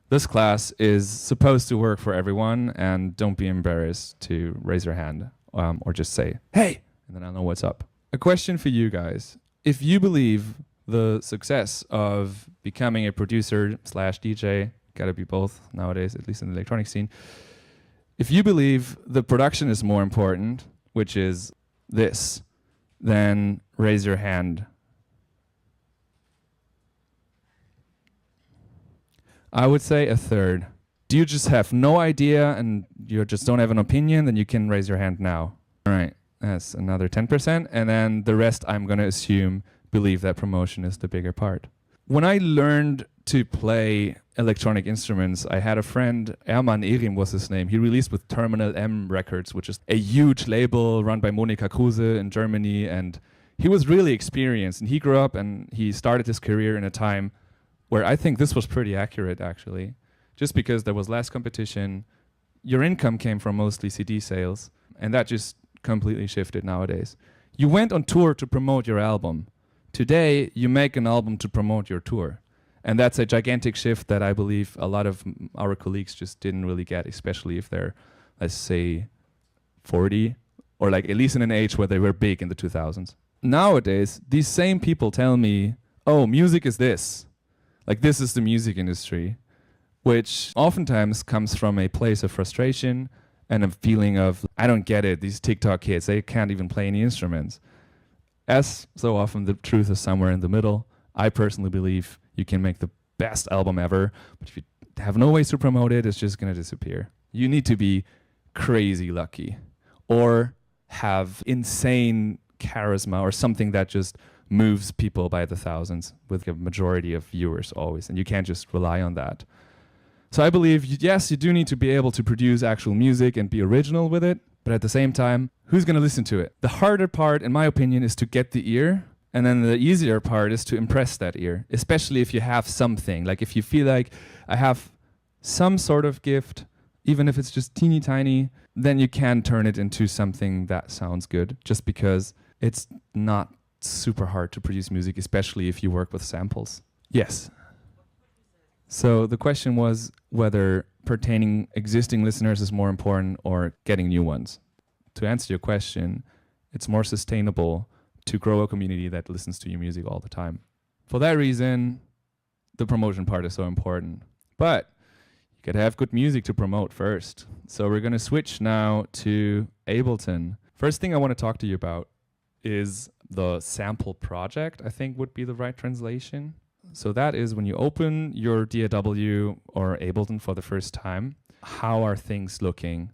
This class is supposed to work for everyone, and don't be embarrassed to raise your hand or just say, hey, and then I'll know what's up. A question for you guys. If you believe the success of becoming a producer slash DJ, gotta be both nowadays, at least in the electronic scene. If you believe the production is more important, which is this, then raise your hand. I would say a third. Do you just have no idea and you just don't have an opinion? Then you can raise your hand now. All right, that's another 10%. And then the rest, I'm going to assume, believe that promotion is the bigger part. When I learned to play electronic instruments, I had a friend, Erman Erim was his name. He released with Terminal M Records, which is a huge label run by Monika Kruse in Germany. And he was really experienced. And he grew up and he started his career in a time where I think this was pretty accurate, actually. Just because there was less competition, your income came from mostly CD sales, and that just completely shifted nowadays. You went on tour to promote your album. Today, you make an album to promote your tour. And that's a gigantic shift that I believe a lot of our colleagues just didn't really get, especially if they're, let's say, 40, or like at least in an age where they were big in the 2000s. Nowadays, these same people tell me, oh, music is this. Like, this is the music industry, which oftentimes comes from a place of frustration and a feeling of, I don't get it, these TikTok kids, they can't even play any instruments. As so often, the truth is somewhere in the middle. I personally believe you can make the best album ever, but if you have no ways to promote it, it's just going to disappear. You need to be crazy lucky or have insane charisma or something that just moves people by the thousands with a majority of viewers always, and you can't just rely on that. So I believe, yes, you do need to be able to produce actual music and be original with it, but at the same time, who's going to listen to it? The harder part, in my opinion, is to get the ear, and then the easier part is to impress that ear, especially if you have something. Like if you feel like I have some sort of gift, even if it's just teeny tiny, then you can turn it into something that sounds good, just because it's not super hard to produce music, especially if you work with samples. Yes. So the question was whether pertaining existing listeners is more important or getting new ones. To answer your question, it's more sustainable to grow a community that listens to your music all the time. For that reason, the promotion part is so important. But you gotta have good music to promote first. So we're gonna switch now to Ableton. First thing I want to talk to you about is the sample project, I think would be the right translation. So that is when you open your DAW or Ableton for the first time, how are things looking?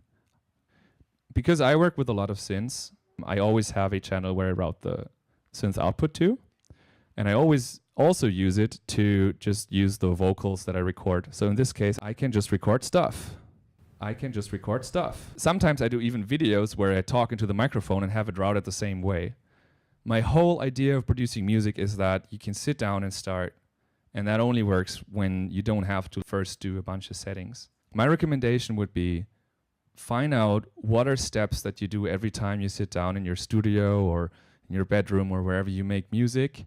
Because I work with a lot of synths, I always have a channel where I route the synth output to, and I always also use it to just use the vocals that I record. So in this case, I can just record stuff. Sometimes I do even videos where I talk into the microphone and have it routed the same way. My whole idea of producing music is that you can sit down and start, and that only works when you don't have to first do a bunch of settings. My recommendation would be find out what are steps that you do every time you sit down in your studio or in your bedroom or wherever you make music,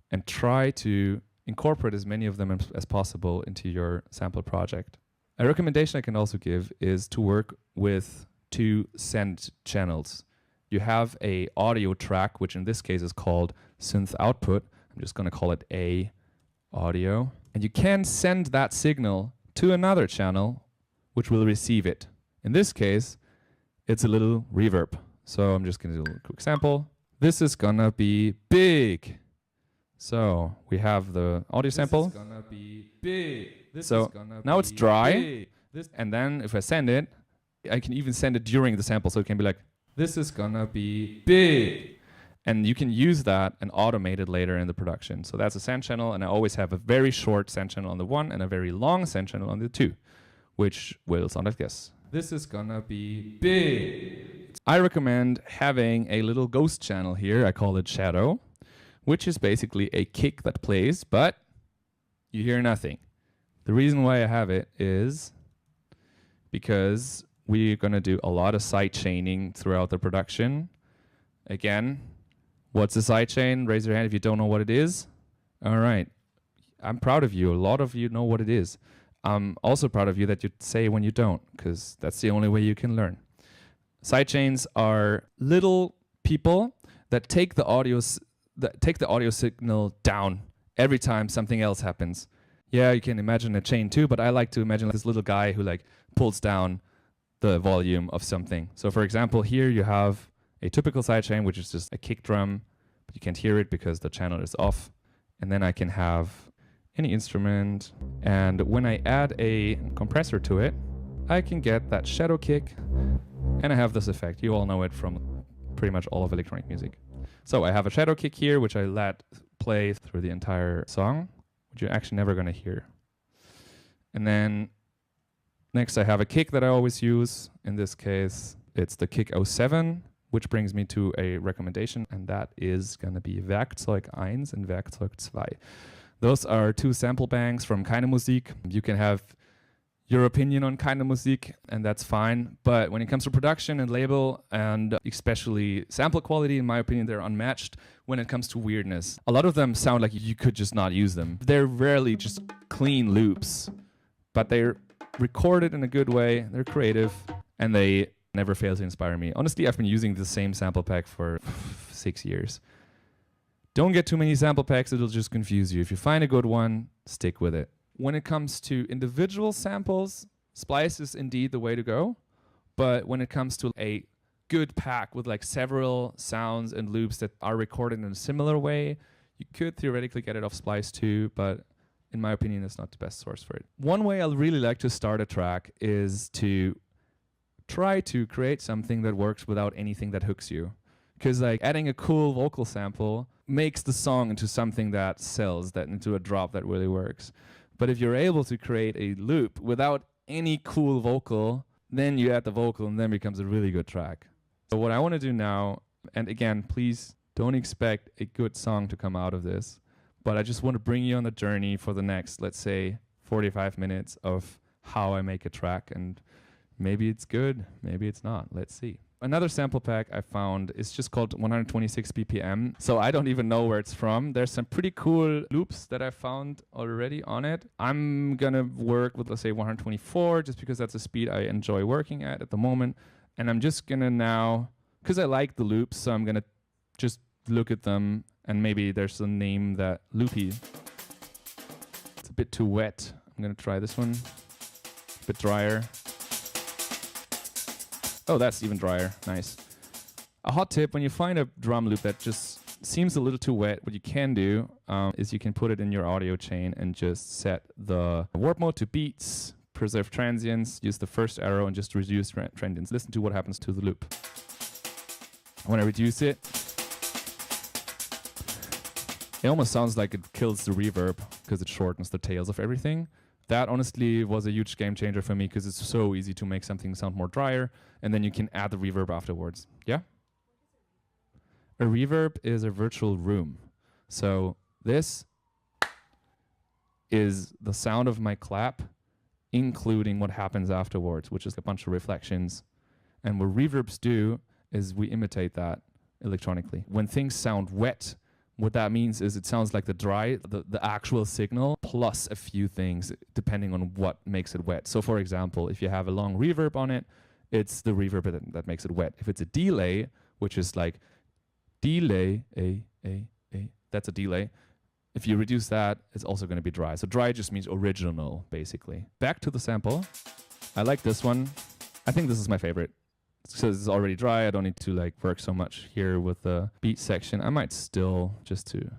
and try to incorporate as many of them as possible into your sample project. A recommendation I can also give is to work with 2 send channels. You have a audio track, which in this case is called synth output. I'm just going to call it A audio. And you can send that signal to another channel, which will receive it. In this case, it's a little reverb. So I'm just going to do a quick sample. This is going to be big. So we have the audio sample. This is going to be big. So now it's dry. And then if I send it, I can even send it during the sample. So it can be like, this is gonna be big. And you can use that and automate it later in the production. So that's a send channel, and I always have a very short send channel on the 1 and a very long send channel on the 2, which will sound like this. This is gonna be big. I recommend having a little ghost channel here. I call it shadow, which is basically a kick that plays, but you hear nothing. The reason why I have it is because we're going to do a lot of side chaining throughout the production. Again, what's a side chain? Raise your hand if you don't know what it is. All right. I'm proud of you. A lot of you know what it is. I'm also proud of you that you say when you don't, because that's the only way you can learn. Sidechains are little people that take the audio signal down every time something else happens. Yeah, you can imagine a chain too, but I like to imagine this little guy who like pulls down the volume of something. So for example, here you have a typical sidechain, which is just a kick drum, but you can't hear it because the channel is off. And then I can have any instrument. And when I add a compressor to it, I can get that shadow kick. And I have this effect. You all know it from pretty much all of electronic music. So I have a shadow kick here, which I let play through the entire song, which you're actually never going to hear. And then next I have a kick that I always use. In this case, it's the kick 07, which brings me to a recommendation, and that is going to be Werkzeug 1 and Werkzeug 2. Those are two sample banks from Keine Musik. You can have your opinion on Keine Musik, and that's fine. But when it comes to production and label, and especially sample quality, in my opinion, they're unmatched when it comes to weirdness. A lot of them sound like you could just not use them. They're rarely just clean loops, but they're recorded in a good way, they're creative, and they never fail to inspire me. Honestly, I've been using the same sample pack for 6 years. Don't get too many sample packs, it'll just confuse you. If you find a good one, stick with it. When it comes to individual samples, Splice is indeed the way to go. But when it comes to a good pack with like several sounds and loops that are recorded in a similar way, you could theoretically get it off Splice too, but in my opinion, it's not the best source for it. One way I'd really like to start a track is to try to create something that works without anything that hooks you. Because like adding a cool vocal sample makes the song into something that sells, that into a drop that really works. But if you're able to create a loop without any cool vocal, then you add the vocal and then it becomes a really good track. So what I want to do now, and again, please don't expect a good song to come out of this, but I just want to bring you on the journey for the next, let's say, 45 minutes of how I make a track. And maybe it's good, maybe it's not. Let's see. Another sample pack I found is just called 126 BPM. So I don't even know where it's from. There's some pretty cool loops that I found already on it. I'm gonna work with, let's say, 124, just because that's a speed I enjoy working at the moment. And I'm just gonna now, because I like the loops, so I'm gonna just look at them, and maybe there's a name that loopy. It's a bit too wet. I'm gonna try this one, a bit drier. Oh, that's even drier. Nice. A hot tip, when you find a drum loop that just seems a little too wet, what you can do is you can put it in your audio chain and just set the warp mode to beats, preserve transients, use the first arrow, and just reduce transients. Listen to what happens to the loop. When I reduce it, it almost sounds like it kills the reverb because it shortens the tails of everything. That honestly was a huge game changer for me because it's so easy to make something sound more drier, and then you can add the reverb afterwards. Yeah? A reverb is a virtual room. So this is the sound of my clap, including what happens afterwards, which is a bunch of reflections. And what reverbs do is we imitate that electronically. When things sound wet, what that means is it sounds like the actual signal plus a few things depending on what makes it wet. So for example, if you have a long reverb on it, it's the reverb that makes it wet. If it's a delay, which is like delay, that's a delay. If you reduce that, it's also going to be dry. So dry just means original, basically. Back to the sample. I like this one. I think this is my favorite. Because it's already dry, I don't need to like work so much here with the beat section. I might still, just to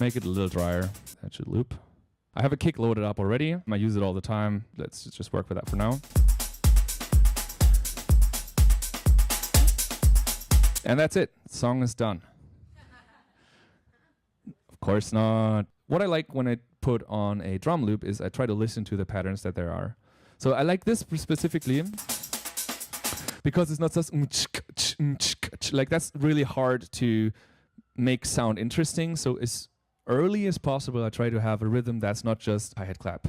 make it a little drier, that should loop. I have a kick loaded up already. I use it all the time. Let's just work with that for now. And that's it. The song is done. Of course not. What I like when I put on a drum loop is I try to listen to the patterns that there are. So I like this specifically because it's not just like that's really hard to make sound interesting. So as early as possible, I try to have a rhythm that's not just hi-hat clap.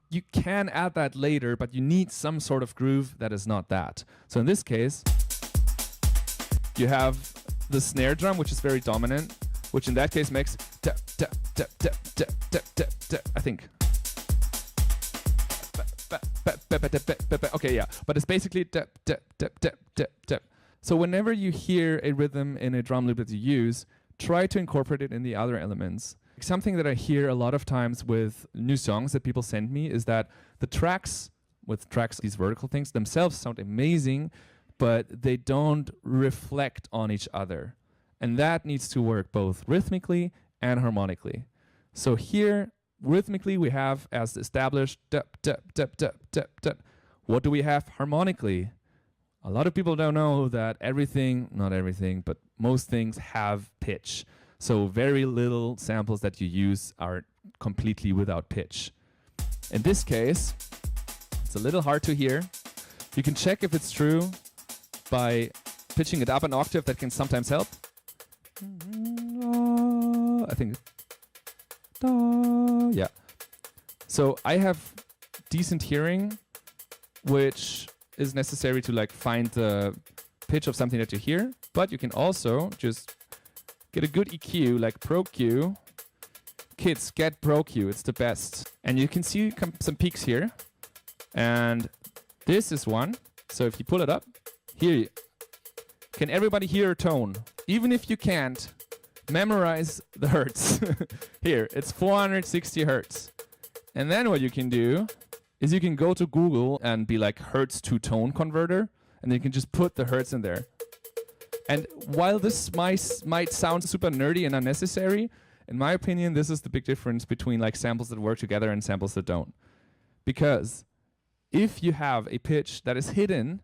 You can add that later, but you need some sort of groove that is not that. So in this case, you have the snare drum, which is very dominant, which in that case makes I think. Okay, yeah, but it's basically dep, dep, dep, dep, dep, dep. So whenever you hear a rhythm in a drum loop that you use, try to incorporate it in the other elements. Something that I hear a lot of times with new songs that people send me is that the tracks, these vertical things themselves sound amazing, but they don't reflect on each other. And that needs to work both rhythmically and harmonically. So here, rhythmically, we have as established, dep, dep, dep, dep, dep, dep. What do we have harmonically? A lot of people don't know that everything, not everything, but most things have pitch. So very little samples that you use are completely without pitch. In this case, it's a little hard to hear. You can check if it's true by pitching it up an octave. That can sometimes help. I think, yeah. So I have decent hearing, which is necessary to like find the pitch of something that you hear, but you can also just get a good EQ, like Pro Q. Kids, get Pro Q, it's the best. And you can see some peaks here. And this is one. So if you pull it up, here, can everybody hear a tone? Even if you can't, memorize the hertz. Here, it's 460 hertz. And then what you can do is you can go to Google and be like hertz to tone converter, and then you can just put the hertz in there. And while this might sound super nerdy and unnecessary, in my opinion, this is the big difference between like samples that work together and samples that don't. Because if you have a pitch that is hidden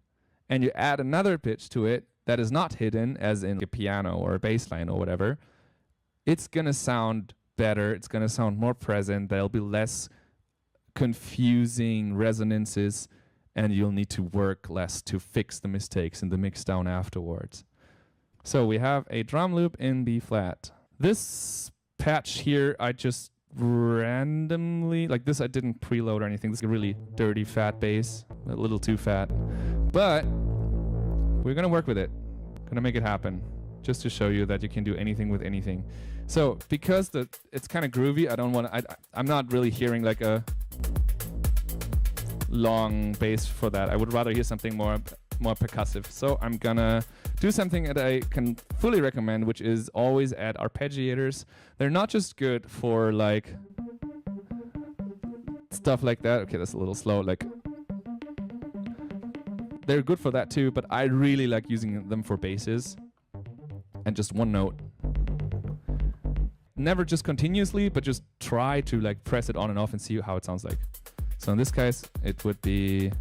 and you add another pitch to it that is not hidden, as in a piano or a bass line or whatever, it's gonna sound better, it's gonna sound more present, there'll be less confusing resonances, and you'll need to work less to fix the mistakes in the mix down afterwards. So we have a drum loop in B flat. This patch here, I just randomly, like this I didn't preload or anything. This is a really dirty fat bass, a little too fat. But we're gonna work with it. Gonna make it happen, just to show you that you can do anything with anything. So because it's kind of groovy, I'm not really hearing like a long bass for that. I would rather hear something more percussive. So I'm gonna do something that I can fully recommend, which is always add arpeggiators. They're not just good for like stuff like that. Okay, that's a little slow. Like they're good for that too, but I really like using them for basses and just one note. Never just continuously, but just try to like press it on and off and see how it sounds like. So in this case, it would be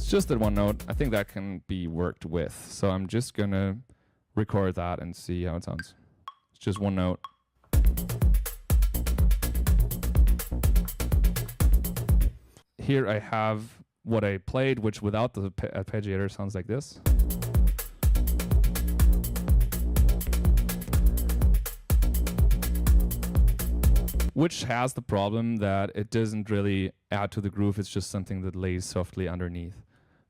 just that one note. I think that can be worked with. So I'm just gonna record that and see how it sounds. It's just one note. Here I have what I played, which without the arpeggiator sounds like this. Which has the problem that it doesn't really add to the groove. It's just something that lays softly underneath.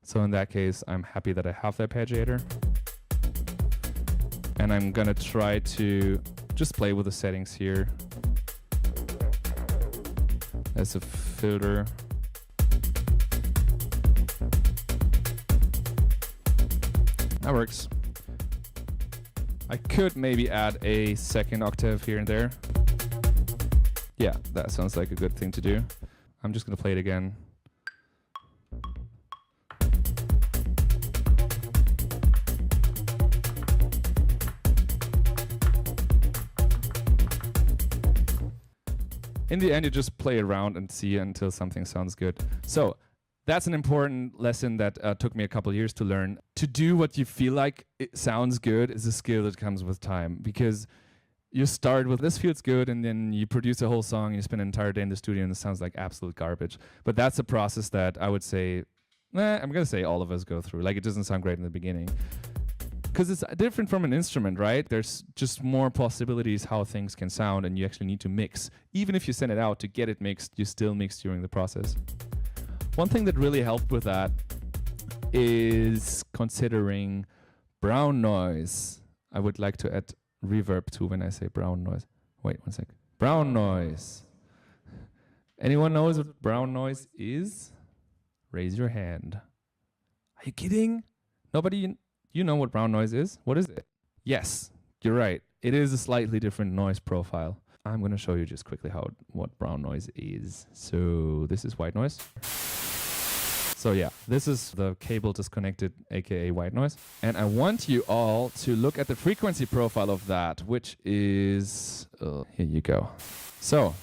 So in that case, I'm happy that I have the arpeggiator. And I'm gonna try to just play with the settings here as a filter. That works. I could maybe add a second octave here and there. Yeah, that sounds like a good thing to do. I'm just gonna play it again. In the end, you just play around and see until something sounds good. So that's an important lesson that took me a couple years to learn. To do what you feel like it sounds good is a skill that comes with time, because you start with this feels good, and then you produce a whole song and you spend an entire day in the studio and it sounds like absolute garbage. But that's a process that I would say, I'm gonna say all of us go through. Like, it doesn't sound great in the beginning, because it's different from an instrument, right? There's just more possibilities how things can sound, and you actually need to mix. Even if you send it out to get it mixed, you still mix during the process. One thing that really helped with that is considering brown noise. I would like to add reverb to when I say brown noise. Wait 1 sec. Brown noise. Anyone knows what brown noise is? Raise your hand. Are you kidding? Nobody, you know what brown noise is? What is it? Yes, you're right. It is a slightly different noise profile. I'm going to show you just quickly what brown noise is. So this is white noise. So yeah, this is the cable disconnected, aka white noise. And I want you all to look at the frequency profile of that, which is, here you go. So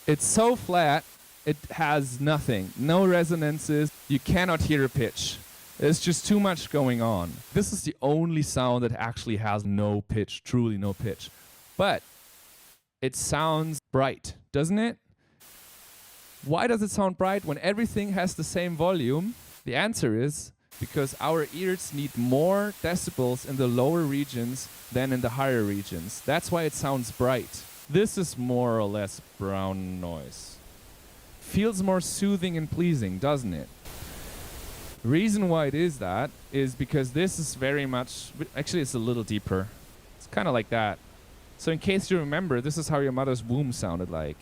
it's so flat, it has nothing, no resonances. You cannot hear a pitch. There's just too much going on. This is the only sound that actually has no pitch, truly no pitch. But it sounds bright, doesn't it? Why does it sound bright when everything has the same volume? The answer is because our ears need more decibels in the lower regions than in the higher regions. That's why it sounds bright. This is more or less brown noise. Feels more soothing and pleasing, doesn't it? Reason why it is that is because this is very much, actually it's a little deeper. It's kind of like that. So in case you remember, this is how your mother's womb sounded like.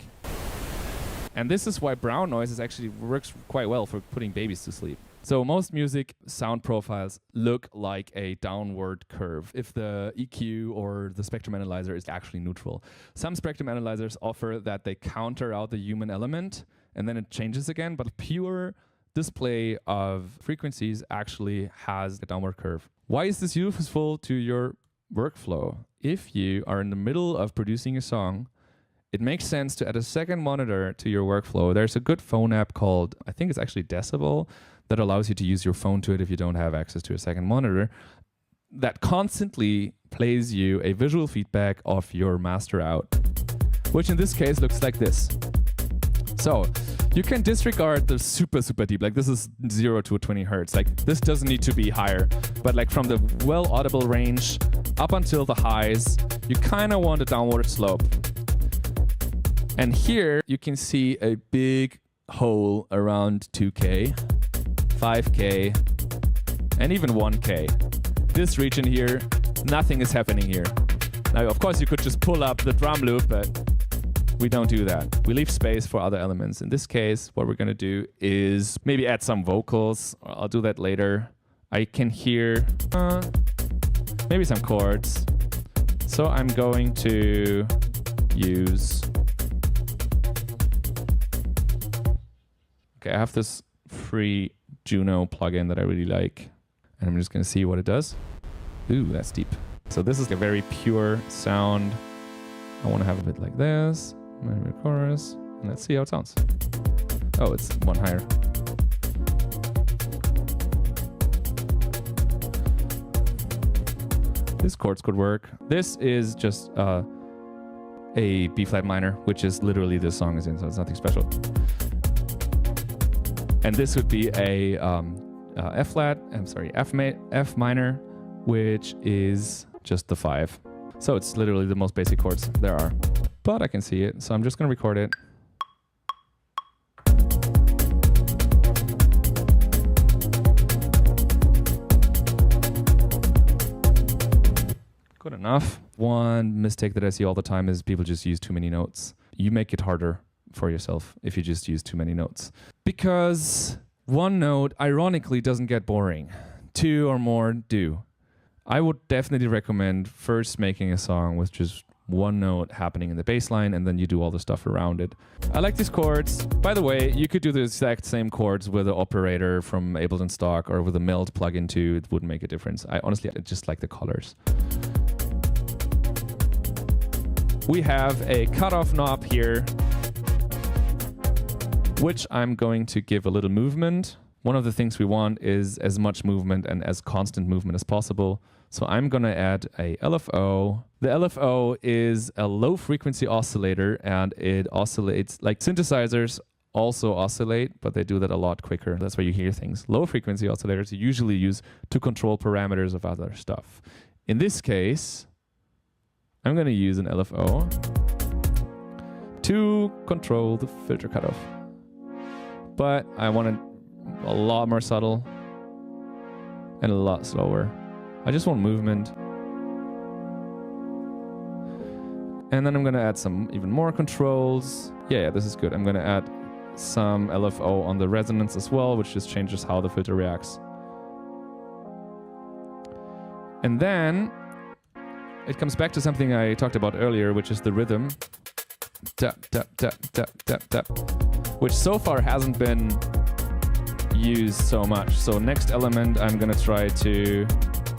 And this is why brown noise actually works quite well for putting babies to sleep. So most music sound profiles look like a downward curve if the EQ or the spectrum analyzer is actually neutral. Some spectrum analyzers offer that they counter out the human element and then it changes again, but pure display of frequencies actually has a downward curve. Why is this useful to your workflow? If you are in the middle of producing a song, it makes sense to add a second monitor to your workflow. There's a good phone app called, I think it's actually Decibel, that allows you to use your phone to it if you don't have access to a second monitor, that constantly plays you a visual feedback of your master out, which in this case looks like this. So you can disregard the super deep, like this is 0 to 20 hertz. Like this doesn't need to be higher, but like from the well audible range up until the highs, you kind of want a downward slope. And here you can see a big hole around 2K, 5K, and even 1K. This region here, nothing is happening here. Now, of course, you could just pull up the drum loop, but we don't do that. We leave space for other elements. In this case, what we're going to do is maybe add some vocals. I'll do that later. I can hear maybe some chords. So I'm going to use... Okay, I have this free Juno plugin that I really like. And I'm just going to see what it does. Ooh, that's deep. So this is a very pure sound. I want to have a bit like this. Maybe a chorus. And let's see how it sounds. Oh, it's one higher. This chords could work. This is just a B flat minor, which is literally this song is in, so it's nothing special. And this would be a F minor, which is just the 5. So it's literally the most basic chords there are. But I can see it, so I'm just going to record it. Good enough. One mistake that I see all the time is people just use too many notes. You make it harder for yourself if you just use too many notes. Because one note, ironically, doesn't get boring. 2 or more do. I would definitely recommend first making a song with just one note happening in the bass line, and then you do all the stuff around it. I like these chords. By the way, you could do the exact same chords with an operator from Ableton stock or with a meld plugin too. It wouldn't make a difference. I just like the colors. We have a cutoff knob here, which I'm going to give a little movement. One of the things we want is as much movement and as constant movement as possible. So I'm going to add a LFO. The LFO is a low frequency oscillator, and it oscillates like synthesizers also oscillate, but they do that a lot quicker. That's why you hear things. Low frequency oscillators you usually use to control parameters of other stuff. In this case, I'm going to use an LFO to control the filter cutoff. But I want it a lot more subtle and a lot slower. I just want movement. And then I'm going to add some even more controls. Yeah, this is good. I'm going to add some LFO on the resonance as well, which just changes how the filter reacts. And then it comes back to something I talked about earlier, which is the rhythm. Tap, tap, tap, tap, tap, tap. Which so far hasn't been used so much. So next element, I'm going to try to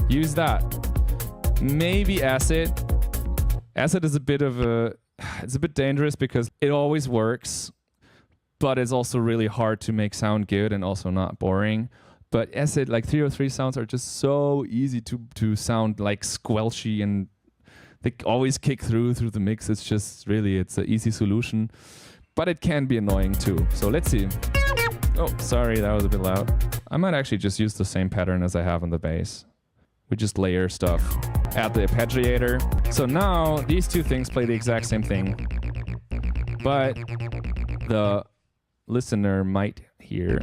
use that. Maybe acid. Acid is a bit of a... It's a bit dangerous because it always works, but it's also really hard to make sound good and also not boring. But acid, like 303 sounds are just so easy to sound like squelchy, and they always kick through the mix. It's just really, it's an easy solution, but it can be annoying too. So let's see. Oh, sorry, that was a bit loud. I might actually just use the same pattern as I have on the bass. We just layer stuff. Add the arpeggiator. So now these two things play the exact same thing, but the listener might hear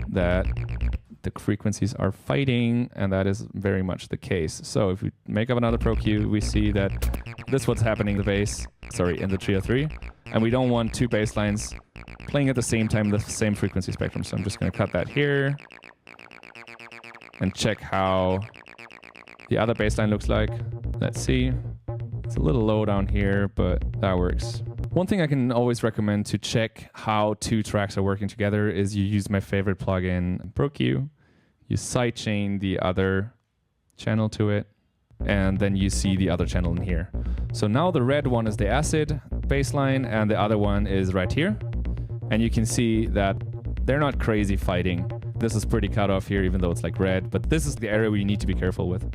that the frequencies are fighting, and that is very much the case. So if we make up another Pro Q, we see that this is what's happening in the bass, in the 303, and we don't want two bass lines playing at the same time, the same frequency spectrum. So I'm just going to cut that here and check how the other bass line looks like. Let's see. It's a little low down here, but that works. One thing I can always recommend to check how two tracks are working together is you use my favorite plugin, Pro Q. You sidechain the other channel to it, and then you see the other channel in here. So now the red one is the acid bass line, and the other one is right here. And you can see that they're not crazy fighting. This is pretty cut off here, even though it's like red, but this is the area where you need to be careful with.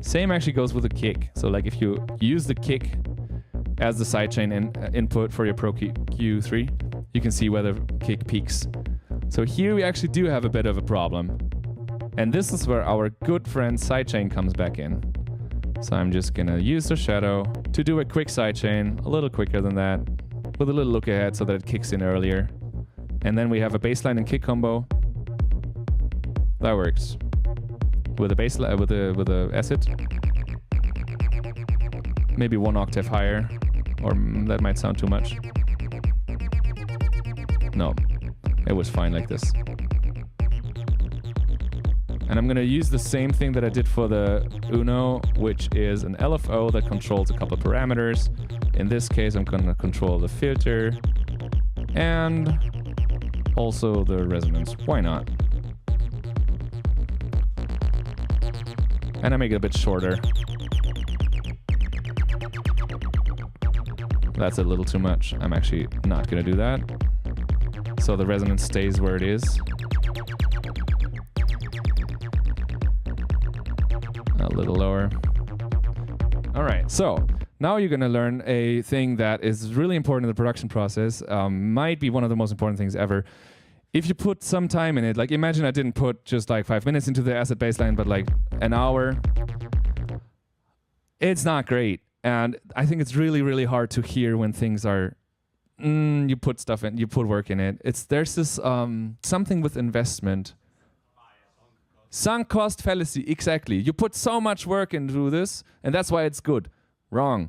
Same actually goes with the kick. So like if you use the kick as the sidechain input for your Pro Q3, you can see where the kick peaks. So here we actually do have a bit of a problem. And this is where our good friend sidechain comes back in. So I'm just gonna use the shadow to do a quick sidechain, a little quicker than that, with a little look ahead so that it kicks in earlier. And then we have a bassline and kick combo. That works. With a bassline, with a acid. Maybe one octave higher, or that might sound too much. No, it was fine like this. And I'm gonna use the same thing that I did for the Uno, which is an LFO that controls a couple of parameters. In this case, I'm gonna control the filter and also the resonance. Why not? And I make it a bit shorter. That's a little too much. I'm actually not gonna do that. So the resonance stays where it is. A little lower. All right, so now you're gonna learn a thing that is really important in the production process. Might be one of the most important things ever. If you put some time in it, like imagine I didn't put just like 5 minutes into the acid bassline, but like an hour, it's not great. And I think it's really, really hard to hear when things are, you put stuff in, you put work in it. There's this something with investment. Sunk cost fallacy, exactly. You put so much work into this, and that's why it's good. Wrong.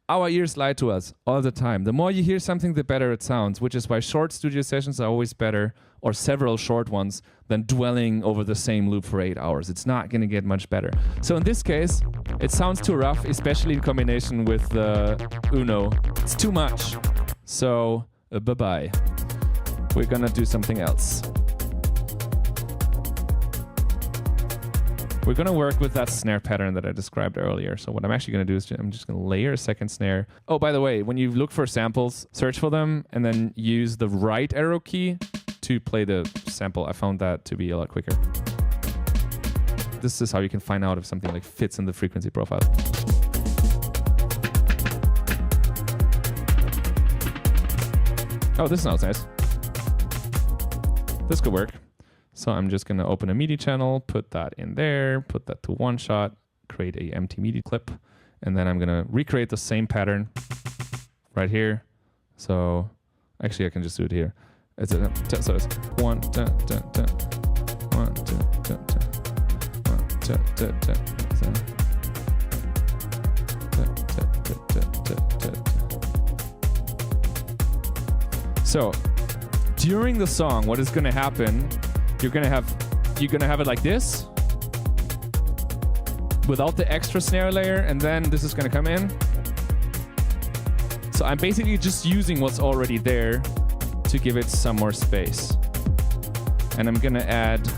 Our ears lie to us all the time. The more you hear something, the better it sounds, which is why short studio sessions are always better, or several short ones, than dwelling over the same loop for 8 hours. It's not going to get much better. So in this case, it sounds too rough, especially in combination with the Uno. It's too much. So, bye-bye. We're going to do something else. We're going to work with that snare pattern that I described earlier. So what I'm actually going to do is I'm just going to layer a second snare. Oh, by the way, when you look for samples, search for them and then use the right arrow key to play the sample. I found that to be a lot quicker. This is how you can find out if something like fits in the frequency profile. Oh, this sounds nice. This could work. So I'm just going to open a MIDI channel, put that in there, put that to one shot, create a empty MIDI clip, and then I'm going to recreate the same pattern right here. So actually I can just do it here. So it's 1, 2, 1, 2, 1, 2, 1, 2, 2, So during the song, what is going to happen? You're gonna have it like this, without the extra snare layer, and then this is gonna come in. So I'm basically just using what's already there to give it some more space. And I'm gonna add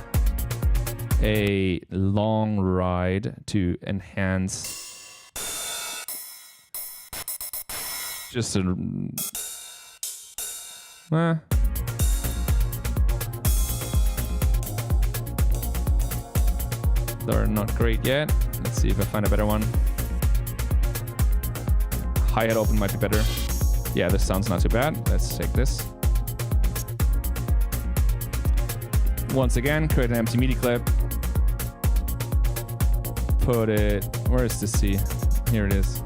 a long ride to enhance just a they're not great yet. Let's see if I find a better one. Hi-hat open might be better. Yeah, this sounds not too bad. Let's take this. Once again, create an empty MIDI clip. Put it, where is the C? Here it is.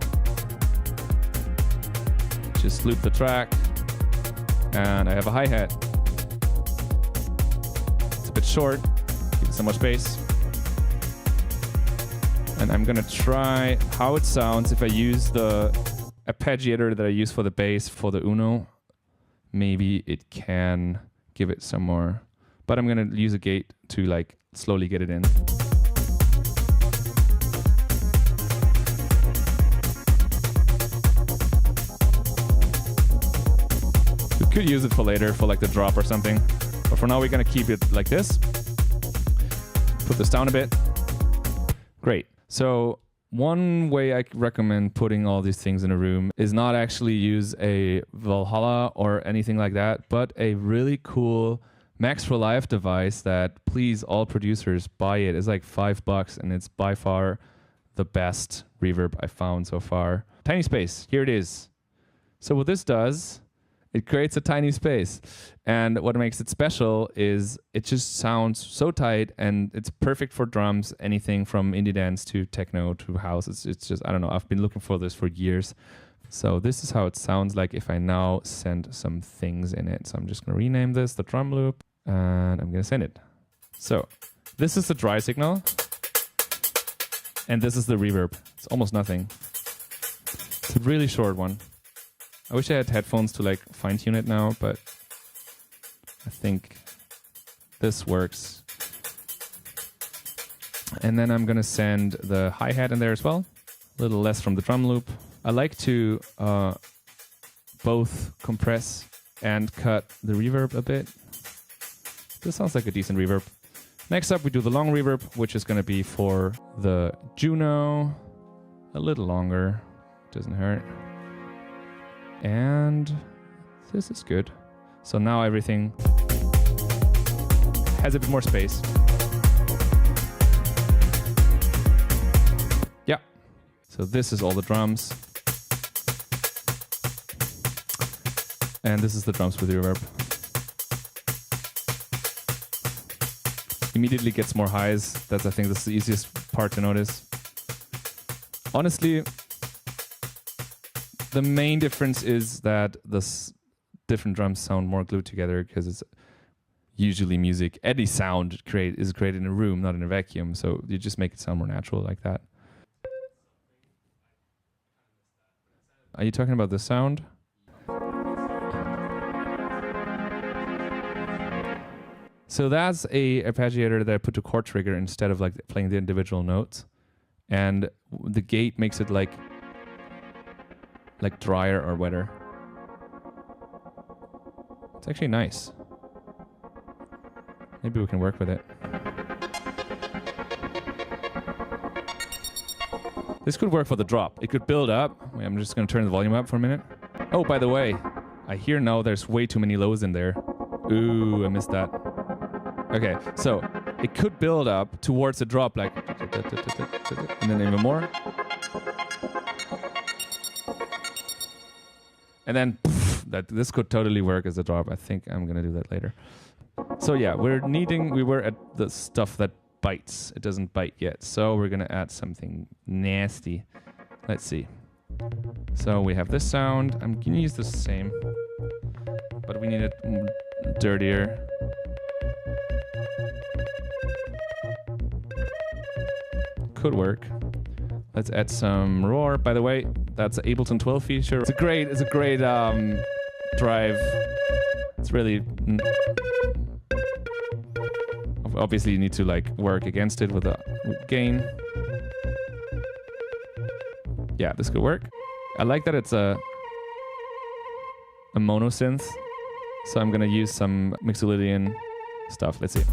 Just loop the track. And I have a hi-hat. It's a bit short, give it some more space. And I'm gonna try how it sounds if I use the arpeggiator that I use for the bass for the Uno. Maybe it can give it some more, but I'm gonna use a gate to like slowly get it in. We could use it for later, for like the drop or something. But for now, we're gonna keep it like this. Put this down a bit. Great. So one way I recommend putting all these things in a room is not actually use a Valhalla or anything like that, but a really cool Max for Live device that, please, all producers, buy it. It's like $5 and it's by far the best reverb I found so far. Tiny space, here it is. So what this does, it creates a tiny space. And what makes it special is it just sounds so tight, and it's perfect for drums, anything from indie dance to techno to house. It's just, I don't know, I've been looking for this for years. So this is how it sounds like if I now send some things in it. So I'm just gonna rename this the drum loop, and I'm gonna send it. So this is the dry signal, and this is the reverb. It's almost nothing. It's a really short one. I wish I had headphones to like fine tune it now, but I think this works. And then I'm gonna send the hi-hat in there as well. A little less from the drum loop. I like to both compress and cut the reverb a bit. This sounds like a decent reverb. Next up, we do the long reverb, which is gonna be for the Juno. A little longer, doesn't hurt. And this is good. So now everything has a bit more space. Yeah. So this is all the drums. And this is the drums with reverb. Immediately gets more highs. That's, I think, that's the easiest part to notice. Honestly, the main difference is that the different drums sound more glued together, because it's usually music. Any sound is created in a room, not in a vacuum. So you just make it sound more natural like that. Are you talking about the sound? So that's a arpeggiator that I put to chord trigger instead of like playing the individual notes. And the gate makes it like drier or wetter. It's actually nice. Maybe we can work with it. This could work for the drop. It could build up. Wait, I'm just gonna turn the volume up for a minute. Oh, by the way, I hear now there's way too many lows in there. Ooh, I missed that. Okay, so it could build up towards the drop, like, and then even more. And then this could totally work as a drop. I think I'm gonna do that later. So yeah, we were at the stuff that bites. It doesn't bite yet. So we're gonna add something nasty. Let's see. So we have this sound. I'm gonna use the same, but we need it dirtier. Could work. Let's add some roar. By the way, That's an Ableton 12 feature. It's a great drive. It's really obviously you need to like work against it with a gain. Yeah, this could work. I like that it's a mono synth, so I'm gonna use some Mixolydian stuff. Let's see.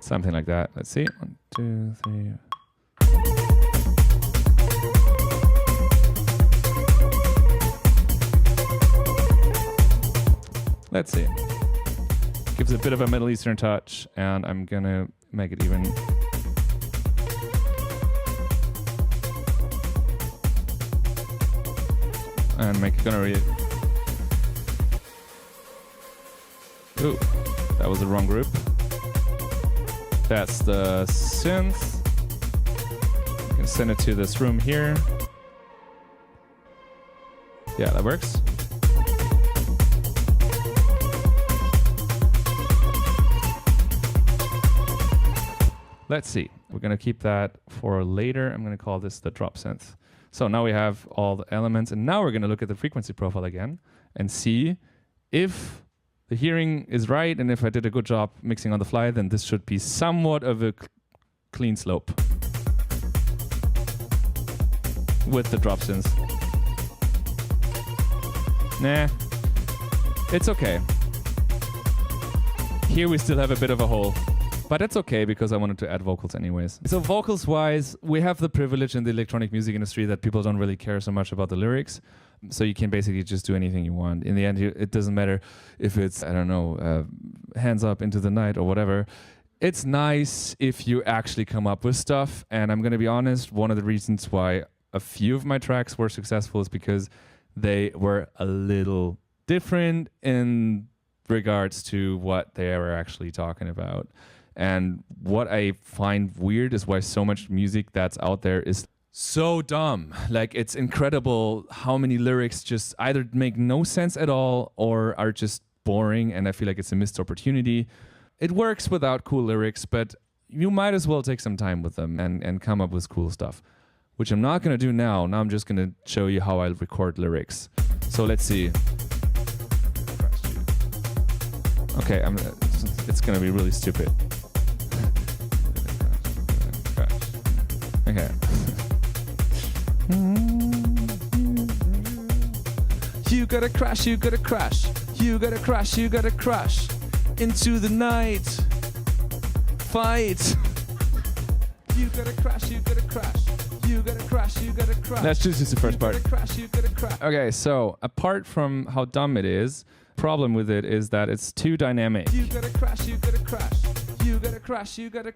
Something like that. Let's see. 1, 2, 3. Let's see. Gives a bit of a Middle Eastern touch, and I'm gonna make it even. And make it gonna read. Ooh, that was the wrong group. That's the synth. You can send it to this room here. Yeah, that works. Let's see. We're going to keep that for later. I'm going to call this the drop synth. So now we have all the elements, and now we're going to look at the frequency profile again and see if the hearing is right, and if I did a good job mixing on the fly, then this should be somewhat of a clean slope with the drop synth. Nah, it's okay. Here we still have a bit of a hole. But that's okay, because I wanted to add vocals anyways. So vocals-wise, we have the privilege in the electronic music industry that people don't really care so much about the lyrics. So you can basically just do anything you want. In the end, it doesn't matter if it's, I don't know, hands up into the night or whatever. It's nice if you actually come up with stuff. And I'm going to be honest, one of the reasons why a few of my tracks were successful is because they were a little different in regards to what they were actually talking about. And what I find weird is why so much music that's out there is so dumb. Like, it's incredible how many lyrics just either make no sense at all or are just boring, and I feel like it's a missed opportunity. It works without cool lyrics, but you might as well take some time with them and come up with cool stuff, which I'm not going to do now. Now I'm just going to show you how I record lyrics. So let's see. Okay, it's going to be really stupid. Okay. You gotta crash, you gotta crash. You gotta crash, you gotta crash. Into the night. Fight. You gotta crash, you gotta crash. You gotta crash, you gotta crash. Let's just use the first part. You gotta crash, you gotta crash. Okay, so apart from how dumb it is, problem with it is that it's too dynamic. You gotta crash, you gotta crash. You gotta crash, you gotta.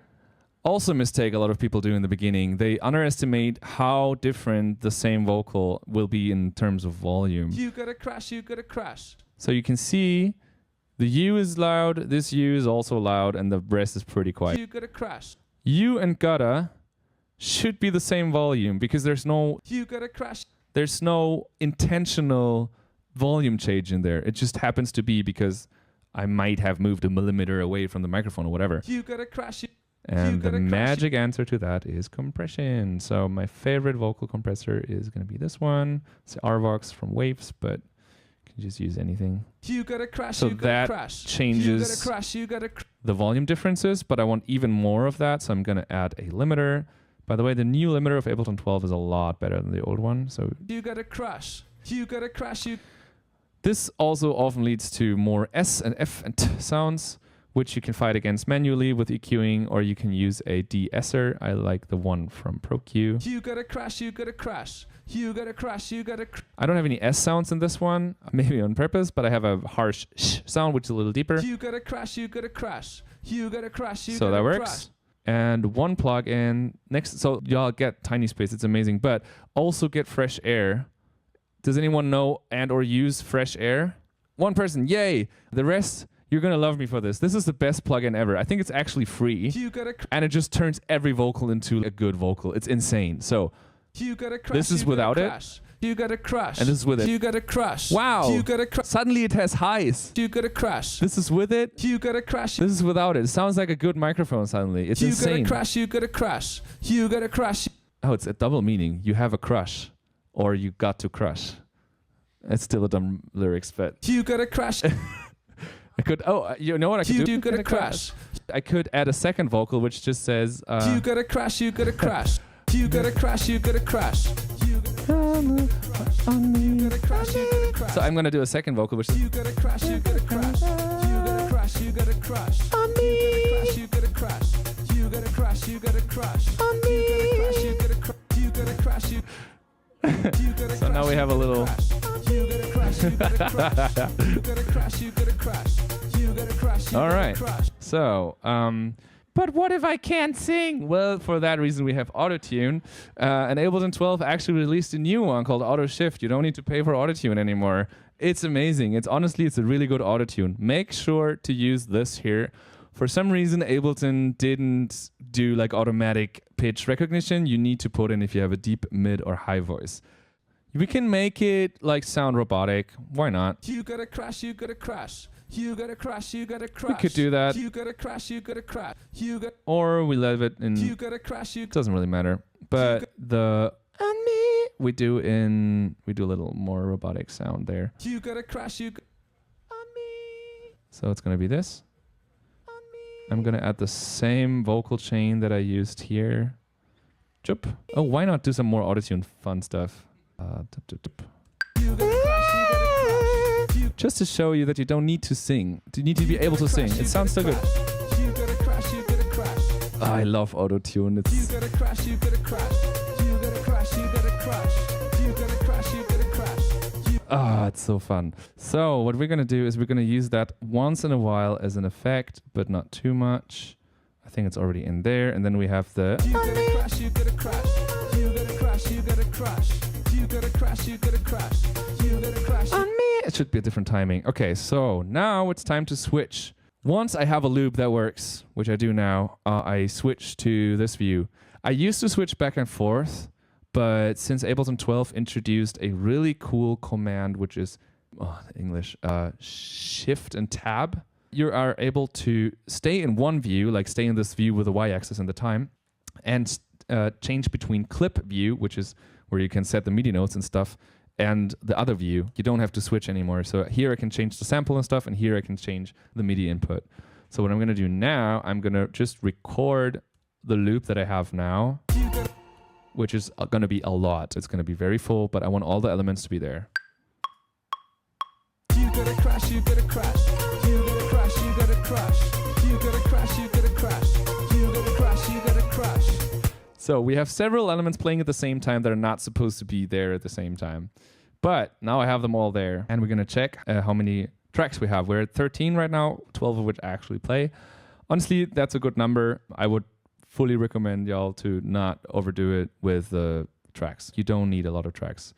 Also a mistake a lot of people do in the beginning. They underestimate how different the same vocal will be in terms of volume. You gotta crash, you gotta crash. So you can see the U is loud, this U is also loud, and the rest is pretty quiet. You gotta crash. U and gotta should be the same volume because there's no you gotta crash. There's no intentional volume change in there. It just happens to be because I might have moved a millimeter away from the microphone or whatever. You gotta crash. And the magic answer to that is compression. So my favorite vocal compressor is going to be this one. It's RVox from Waves, but you can just use anything. You gotta crash, so you gotta crash. Changes you gotta crash, you gotta the volume differences, but I want even more of that, so I'm going to add a limiter. By the way, the new limiter of Ableton 12 is a lot better than the old one. So you gotta crash, you gotta crash. This also often leads to more S and F and T sounds, which you can fight against manually with EQing, or you can use a de-esser. I like the one from ProQ. You gotta crash, you gotta crash. You gotta crash, you gotta I don't have any S sounds in this one, maybe on purpose, but I have a harsh sh sound, which is a little deeper. You gotta crash, you gotta crash. You gotta crash, you gotta crash. So that works. And one plugin next, so y'all get Tiny Space, it's amazing, but also get Fresh Air. Does anyone know and or use Fresh Air? One person, yay! The rest, you're gonna love me for this. This is the best plugin ever. I think it's actually free, and it just turns every vocal into a good vocal. It's insane. So this is without it. You got a crush. And this is with it. You got a crush. Wow. You got a crush. Suddenly it has highs. You got a crush. This is with it. You got a crush. This is without it. It sounds like a good microphone suddenly. It's insane. You got a crush. You got a crush. You got a crush. Oh, it's a double meaning. You have a crush, or you got to crush. It's still a dumb lyrics, but you got a crush. I could. Oh, you know what I could do? You got a crush. I could add a second vocal, which just says. You got a crush. You got a crush. You got a crush. You got a crush. On me. You got a crush. You got a crush. So I'm gonna do a second vocal, which is. You got a crush. You got a crush. You got a crush. You got a crush. On me. You got a crush. You got a crush. You got a crush. On me. You got a crush. You got a crush. You. So now we have a little. All right. So, but what if I can't sing? Well, for that reason, we have Autotune. And Ableton 12 actually released a new one called Auto Shift. You don't need to pay for Autotune anymore. It's amazing. It's a really good Autotune. Make sure to use this here. For some reason, Ableton didn't do like automatic pitch recognition. You need to put in if you have a deep, mid, or high voice. We can make it like sound robotic. Why not? You got a crush, you got a crush. You got a crush, you got a crush. We could do that. You got a crush, you got a crush. You got. Or we leave it in. You got a crush, you. Doesn't really matter. But the on me we do a little more robotic sound there. You got a crush, you. On me. So it's gonna be this. I'm going to add the same vocal chain that I used here. Chup. Oh, why not do some more Autotune fun stuff? Just to show you that you don't need to sing. You need to be able to sing. It sounds so good. Oh, I love Autotune. It's it's so fun. So what we're going to do is we're going to use that once in a while as an effect, but not too much. I think it's already in there. And then we have the... You got a crush, you got a crush. You got a crush, you got a crush. You got a crush, you got a crush. You got a crush. On me. It should be a different timing. Okay, so now it's time to switch. Once I have a loop that works, which I do now, I switch to this view. I used to switch back and forth. But since Ableton 12 introduced a really cool command, which is English, Shift and Tab, you are able to stay in one view, like stay in this view with the Y-axis and the time, and change between clip view, which is where you can set the MIDI notes and stuff, and the other view. You don't have to switch anymore. So here I can change the sample and stuff, and here I can change the MIDI input. So what I'm going to do now, I'm going to just record the loop that I have now, which is going to be a lot. It's going to be very full, but I want all the elements to be there. You got a crush, you got a crush. You got a crush, you got a crush. You got a crush, you got a crush. You got a crush, you got a crush. So we have several elements playing at the same time that are not supposed to be there at the same time. But now I have them all there. And we're going to check how many tracks we have. We're at 13 right now, 12 of which actually play. Honestly, that's a good number. I would fully recommend y'all to not overdo it with the tracks. You don't need a lot of tracks.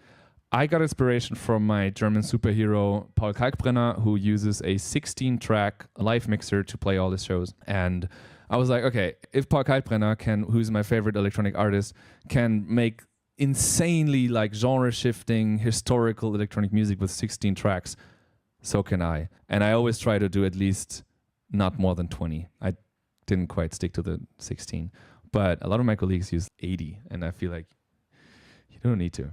I got inspiration from my German superhero Paul Kalkbrenner, who uses a 16-track live mixer to play all his shows. And I was like, okay, if Paul Kalkbrenner who's my favorite electronic artist, can make insanely like genre-shifting historical electronic music with 16 tracks, so can I. And I always try to do at least not more than 20. I didn't quite stick to the 16, but a lot of my colleagues use 80, and I feel like you don't need to.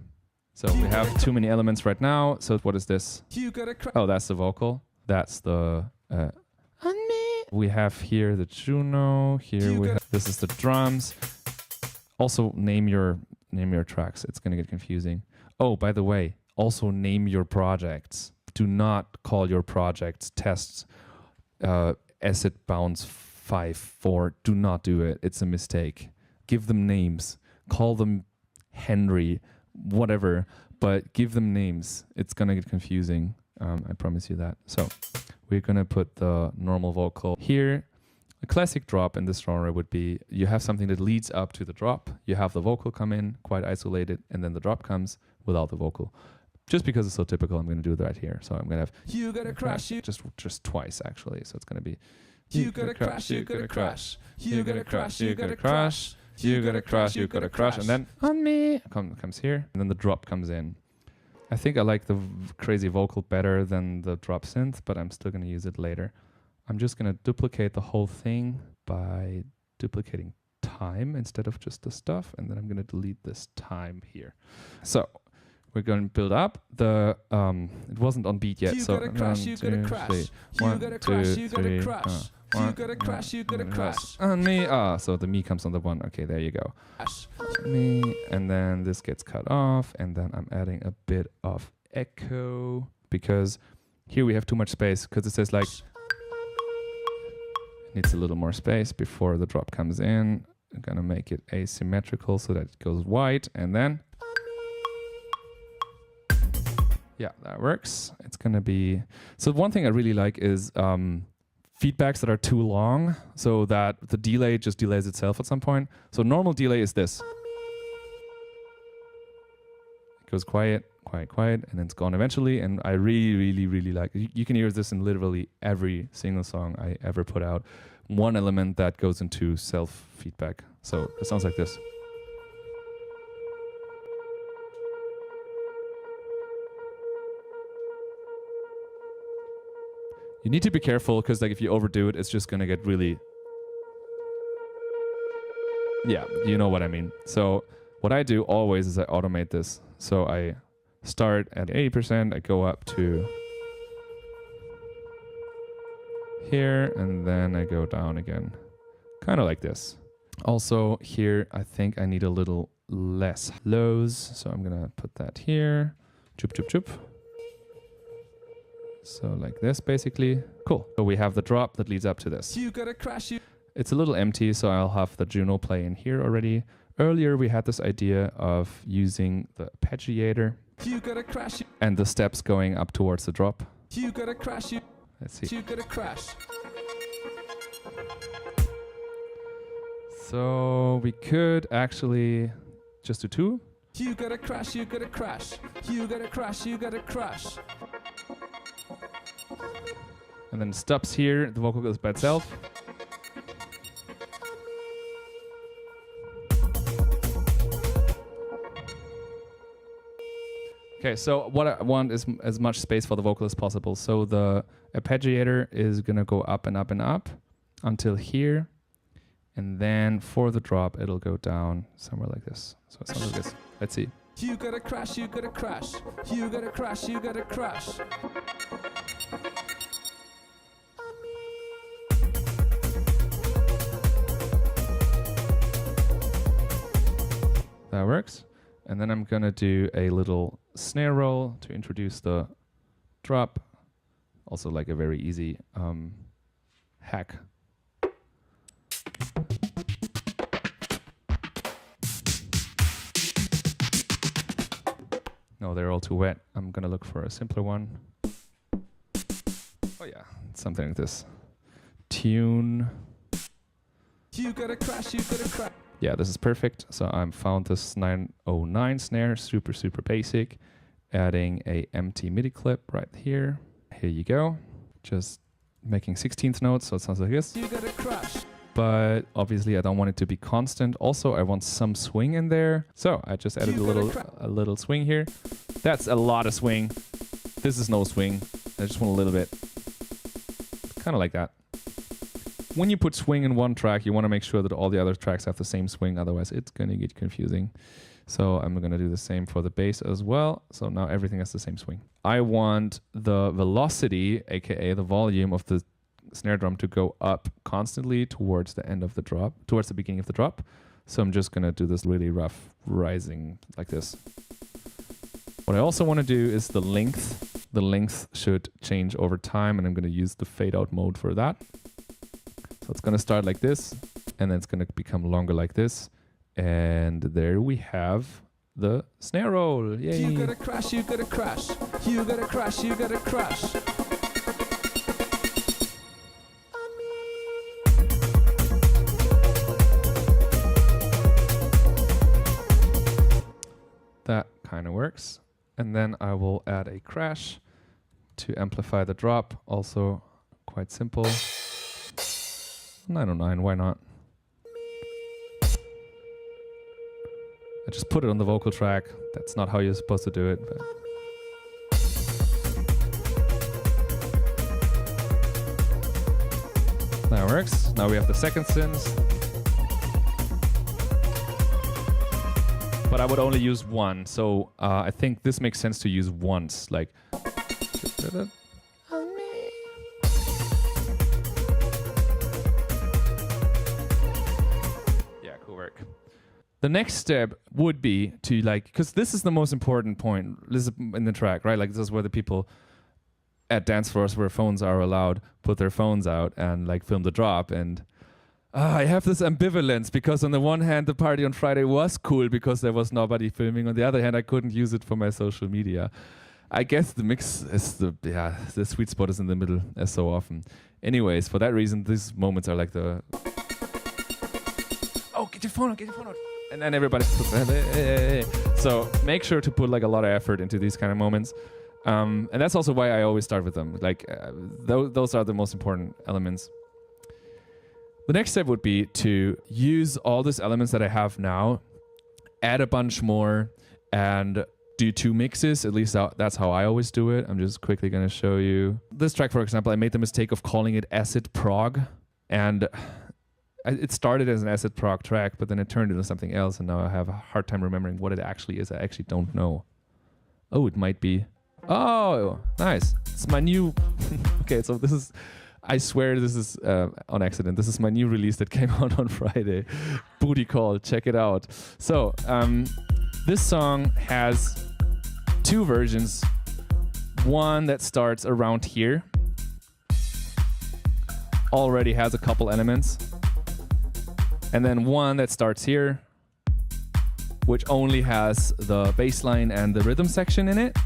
So we have too many elements right now. So what is this? Oh, that's the vocal. That's the we have here the Juno. Here we have, this is the drums. Also name your tracks. It's gonna get confusing. Oh, by the way, also name your projects. Do not call your projects tests acid bounce 5-4. Do not do it. It's a mistake. Give them names. Call them Henry, whatever, but give them names. It's gonna get confusing. I promise you that. So we're gonna put the normal vocal here. A classic drop in this genre would be you have something that leads up to the drop. You have the vocal come in, quite isolated, and then the drop comes without the vocal. Just because it's so typical, I'm gonna do that here. So I'm gonna have you got a crush, just twice actually. So it's gonna be you got a crush, you got a crush, you got a crush, you got a crush, you got a crush, you got a crush, and then on me comes here, and then the drop comes in. I think I like the crazy vocal better than the drop synth, but I'm still going to use it later. I'm just going to duplicate the whole thing by duplicating time instead of just the stuff, and then I'm going to delete this time here. So we're going to build up the it wasn't on beat yet, so 1, 2, 3, 1, 2, 3, on me. So the me comes on the 1. Okay, there you go. Me, and then this gets cut off, and then I'm adding a bit of echo because here we have too much space because it says like needs a little more space before the drop comes in. I'm gonna make it asymmetrical so that it goes white, and then yeah, that works. It's gonna be so. One thing I really like is feedbacks that are too long, so that the delay just delays itself at some point. So normal delay is this. It goes quiet, quiet, quiet, and then it's gone eventually. And I really, really, really like it. You can hear this in literally every single song I ever put out. One element that goes into self-feedback. So it sounds like this. You need to be careful because like if you overdo it, it's just gonna get really, yeah, you know what I mean. So what I do always is I automate this. So I start at 80%, I go up to here, and then I go down again, kind of like this. Also here, I think I need a little less lows. So I'm gonna put that here, choop, choop, choop. So like this, basically. Cool. So we have the drop that leads up to this. You gotta crash you. It's a little empty, so I'll have the Juno play in here already. Earlier, we had this idea of using the arpeggiator you gotta crash you. And the steps going up towards the drop. You gotta crash you. Let's see. You gotta crash. So we could actually just do 2. You gotta crash, you gotta crash. You gotta crash, you gotta crash. And then it stops here, the vocal goes by itself. Okay, so what I want is as much space for the vocal as possible. So the arpeggiator is gonna go up and up and up until here. And then for the drop, it'll go down somewhere like this. So it sounds like this. Let's see. You gotta crash, you gotta crash. You gotta crash, you gotta crash. That works. And then I'm gonna do a little snare roll to introduce the drop. Also like a very easy hack. No, they're all too wet. I'm gonna look for a simpler one. Oh yeah, something like this. Tune. You gotta crash, you gotta crash. Yeah, this is perfect. So I found this 909 snare, super, super basic. Adding a empty MIDI clip right here. Here you go. Just making 16th notes, so it sounds like this. You gotta crash. But obviously I don't want it to be constant. Also, I want some swing in there. So I just added a little swing here. That's a lot of swing. This is no swing. I just want a little bit. Kind of like that. When you put swing in one track, you want to make sure that all the other tracks have the same swing. Otherwise, it's going to get confusing. So I'm going to do the same for the bass as well. So now everything has the same swing. I want the velocity, aka the volume of the snare drum, to go up constantly towards the end of the drop, towards the beginning of the drop. So I'm just going to do this really rough rising like this. What I also want to do is the length. The length should change over time, and I'm going to use the fade out mode for that. So it's going to start like this, and then it's going to become longer like this. And there we have the snare roll. Yay. You gotta crash, you gotta crash. You gotta crash, you gotta crash. That kind of works. And then I will add a crash to amplify the drop. Also quite simple. 909, why not? I just put it on the vocal track. That's not how you're supposed to do it, but That works. Now we have the second synth. But I would only use one, so I think this makes sense to use once. Like, yeah, cool work. The next step would be to like, because this is the most important point this is in the track, right? Like this is where the people at dance floors where phones are allowed put their phones out and like film the drop. And I have this ambivalence because on the one hand, the party on Friday was cool because there was nobody filming. On the other hand, I couldn't use it for my social media. I guess the mix is the sweet spot is in the middle as so often. Anyways, for that reason, these moments are like the, oh, get your phone out. And then everybody puts hey. So make sure to put like a lot of effort into these kind of moments. And that's also why I always start with them. Like those are the most important elements. The next step would be to use all these elements that I have now, add a bunch more, and do 2 mixes. At least that's how I always do it. I'm just quickly going to show you. This track, for example, I made the mistake of calling it acid prog, and it started as an acid prog track, but then it turned into something else, and now I have a hard time remembering what it actually is. I actually don't know. Oh, it might be. Oh, nice. It's my new... Okay, so this is... I swear this is on accident. This is my new release that came out on Friday. Booty Call, check it out. So, this song has 2 versions. One that starts around here. Already has a couple elements. And then one that starts here, which only has the bass line and the rhythm section in it.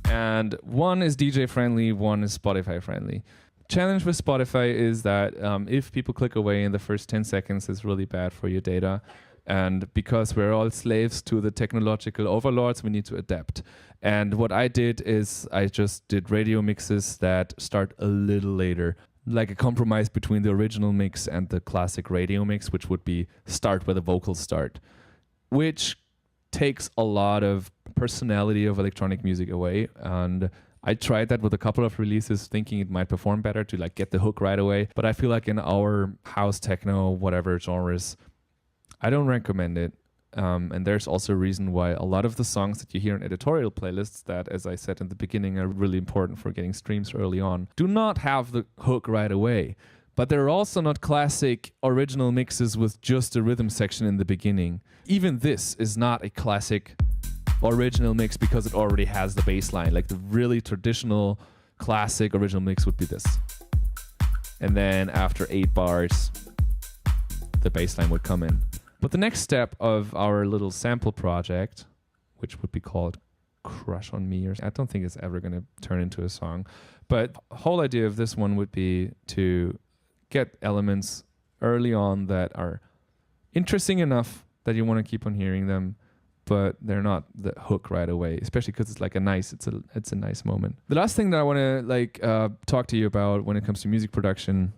And one is DJ friendly, one is Spotify friendly. Challenge with Spotify is that if people click away in the first 10 seconds, it's really bad for your data. And because we're all slaves to the technological overlords, we need to adapt. And what I did is I just did radio mixes that start a little later, like a compromise between the original mix and the classic radio mix, which would be start where the vocals start, which takes a lot of personality of electronic music away. And I tried that with a couple of releases thinking it might perform better to like get the hook right away. But I feel like in our house, techno, whatever genres, I don't recommend it. And there's also a reason why a lot of the songs that you hear in editorial playlists that, as I said in the beginning, are really important for getting streams early on, do not have the hook right away. But they're also not classic original mixes with just a rhythm section in the beginning. Even this is not a classic original mix because it already has the bass line. Like the really traditional classic original mix would be this. And then after 8 bars, the bass line would come in. But the next step of our little sample project, which would be called Crush on Me, or I don't think it's ever going to turn into a song. But the whole idea of this one would be to get elements early on that are interesting enough that you want to keep on hearing them, but they're not the hook right away, especially because it's like it's a nice moment. The last thing that I want to talk to you about when it comes to music production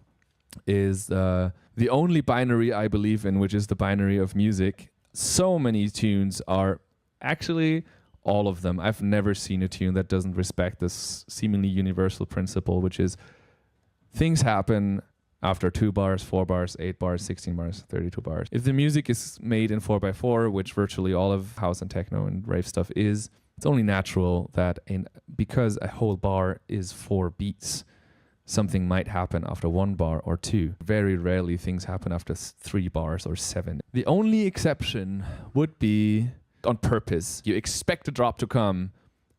is the only binary I believe in, which is the binary of music. So many tunes are actually all of them. I've never seen a tune that doesn't respect this seemingly universal principle, which is things happen after 2 bars, 4 bars, 8 bars, 16 bars, 32 bars. If the music is made in 4x4, which virtually all of house and techno and rave stuff is, it's only natural that because a whole bar is 4 beats, something might happen after 1 bar or 2. Very rarely things happen after 3 bars or 7. The only exception would be on purpose. You expect a drop to come,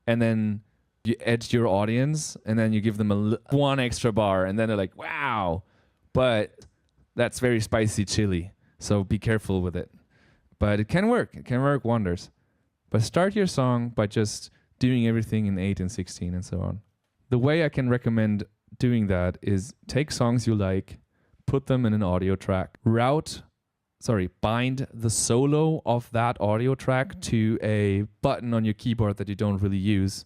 and then you edge your audience, and then you give them one extra bar, and then they're like, wow. But that's very spicy chili, so be careful with it. But it can work. It can work wonders. But start your song by just doing everything in 8 and 16 and so on. The way I can recommend doing that is take songs you like, put them in an audio track, bind the solo of that audio track to a button on your keyboard that you don't really use.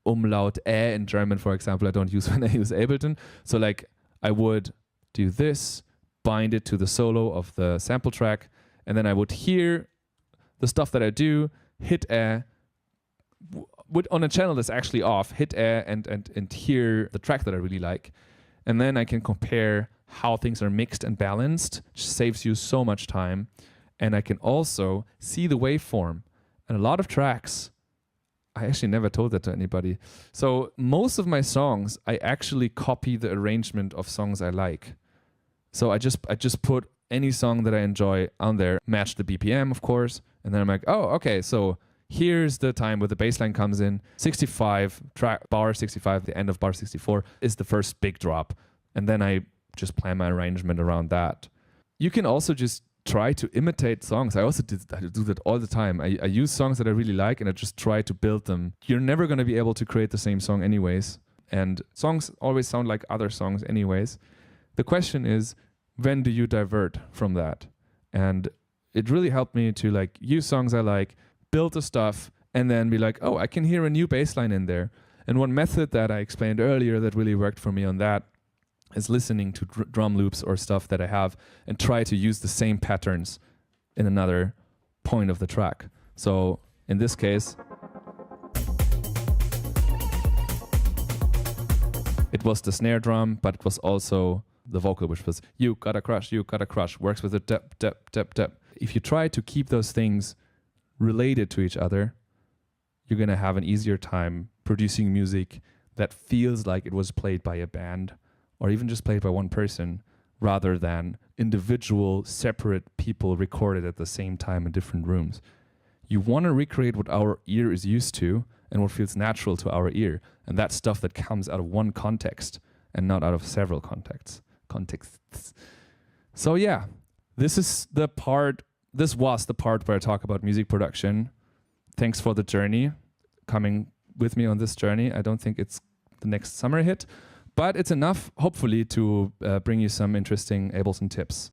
Umlaut ä in German, for example, I don't use when I use Ableton. So like I would do this, bind it to the solo of the sample track, and then I would hear the stuff that I do, hit ä, on a channel that's actually off, hit ä and hear the track that I really like. And then I can compare how things are mixed and balanced, which saves you so much time. And I can also see the waveform. And a lot of tracks, I actually never told that to anybody. So most of my songs, I actually copy the arrangement of songs I like. So I just put any song that I enjoy on there, match the BPM, of course, and then I'm like, oh, okay, so here's the time where the bass line comes in. 65, bar 65, the end of bar 64 is the first big drop. And then I just plan my arrangement around that. You can also just try to imitate songs. I do that all the time. I use songs that I really like and I just try to build them. You're never going to be able to create the same song anyways. And songs always sound like other songs anyways. The question is, when do you divert from that? And it really helped me to like use songs I like, build the stuff, and then be like, oh, I can hear a new bass line in there. And one method that I explained earlier that really worked for me on that is listening to drum loops or stuff that I have and try to use the same patterns in another point of the track. So in this case, it was the snare drum, but it was also the vocal, which was you gotta crush, works with the dep, dep, dep, dep. If you try to keep those things related to each other, you're gonna have an easier time producing music that feels like it was played by a band or even just played by one person rather than individual separate people recorded at the same time in different rooms. You want to recreate what our ear is used to and what feels natural to our ear, and that's stuff that comes out of one context and not out of several contexts. So yeah, this was the part where I talk about music production. Thanks for the journey, coming with me on this journey. I don't think it's the next summer hit, but it's enough, hopefully, to bring you some interesting Ableton tips.